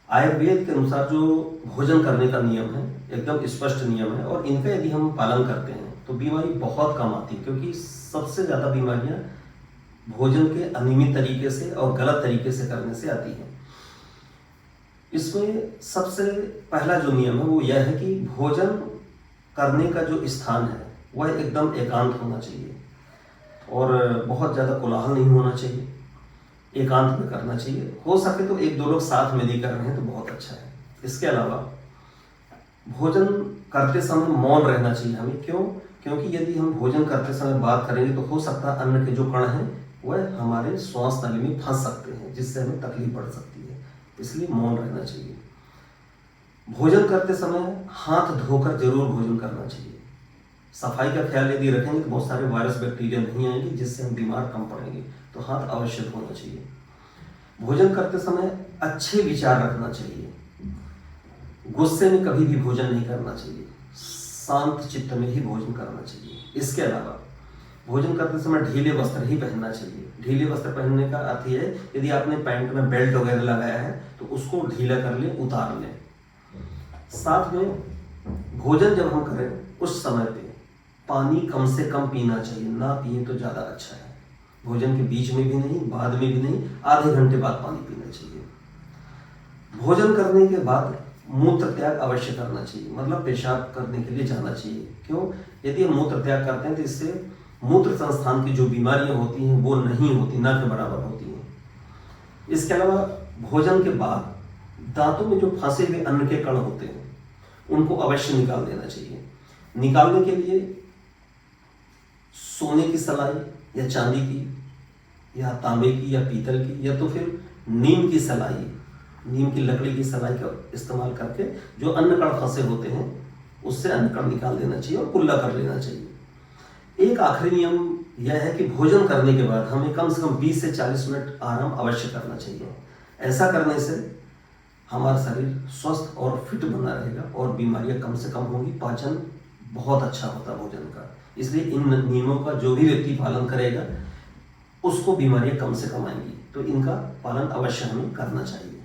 आयुर्वेद के अनुसार जो भोजन करने का नियम है एकदम स्पष्ट नियम है, और इनका यदि हम पालन करते हैं तो बीमारी बहुत कम आती है, क्योंकि सबसे ज़्यादा बीमारियां भोजन के अनियमित तरीके से और गलत तरीके से करने से आती हैं। इसमें सबसे पहला जो नियम है वो यह है कि भोजन करने का जो स्थान है वह एकदम एकांत होना चाहिए, और बहुत ज़्यादा कोलाहल नहीं होना चाहिए, एकांत में करना चाहिए। हो सके तो एक दो लोग साथ में भी कर रहे हैं तो बहुत अच्छा है। इसके अलावा भोजन करते समय मौन रहना चाहिए हमें। क्यों? क्योंकि यदि हम भोजन करते समय बात करेंगे तो हो सकता है अन्न के जो कण हैं वह हमारे श्वास नली में फंस सकते हैं, जिससे हमें तकलीफ बढ़ सकती है। इसलिए मौन रहना चाहिए। भोजन करते समय हाथ धोकर जरूर भोजन करना चाहिए। सफाई का ख्याल यदि रखेंगे तो बहुत सारे वायरस बैक्टीरिया नहीं आएंगे, जिससे हम बीमार कम पड़ेंगे। तो हाथ अवश्य धोना चाहिए। भोजन करते समय अच्छे विचार रखना चाहिए। गुस्से में कभी भी भोजन नहीं करना चाहिए। शांत चित्त में ही भोजन करना चाहिए। इसके अलावा भोजन करते समय ढीले वस्त्र ही पहनना चाहिए। ढीले वस्त्र पहनने का अर्थ यह है, यदि आपने पैंट में बेल्ट वगैरह लगाया है तो उसको ढीला कर लें, उतार लें। साथ में भोजन जब हम करें उस समय पे पानी कम से कम पीना चाहिए, ना पिए तो ज़्यादा अच्छा है। भोजन के बीच में भी नहीं, बाद में भी नहीं, आधे घंटे बाद पानी पीना चाहिए। भोजन करने के बाद मूत्र त्याग अवश्य करना चाहिए, मतलब पेशाब करने के लिए जाना चाहिए। क्यों? यदि हम मूत्र त्याग करते हैं तो इससे मूत्र संस्थान की जो बीमारियां होती हैं वो नहीं होती, ना के बराबर होती हैं। इसके अलावा भोजन के बाद दांतों में जो फंसे हुए अन्न के कण होते हैं उनको अवश्य निकाल देना चाहिए। निकालने के लिए सोने की सलाई या चांदी की या तांबे की या पीतल की, या तो फिर नीम की सलाई, नीम की लकड़ी की सलाई का इस्तेमाल करके जो अन्न कण फंसे होते हैं उससे अन्न कण निकाल देना चाहिए और कुल्ला कर लेना चाहिए। एक आखिरी नियम यह है कि भोजन करने के बाद हमें कम से कम 20 से 40 मिनट आराम अवश्य करना चाहिए। ऐसा करने से हमारा शरीर स्वस्थ और फिट बना रहेगा और बीमारियां कम से कम होंगी। पाचन बहुत अच्छा होता है भोजन का। इसलिए इन नियमों का जो भी व्यक्ति पालन करेगा उसको बीमारियां कम से कम आएंगी। तो इनका पालन अवश्य हमें करना चाहिए।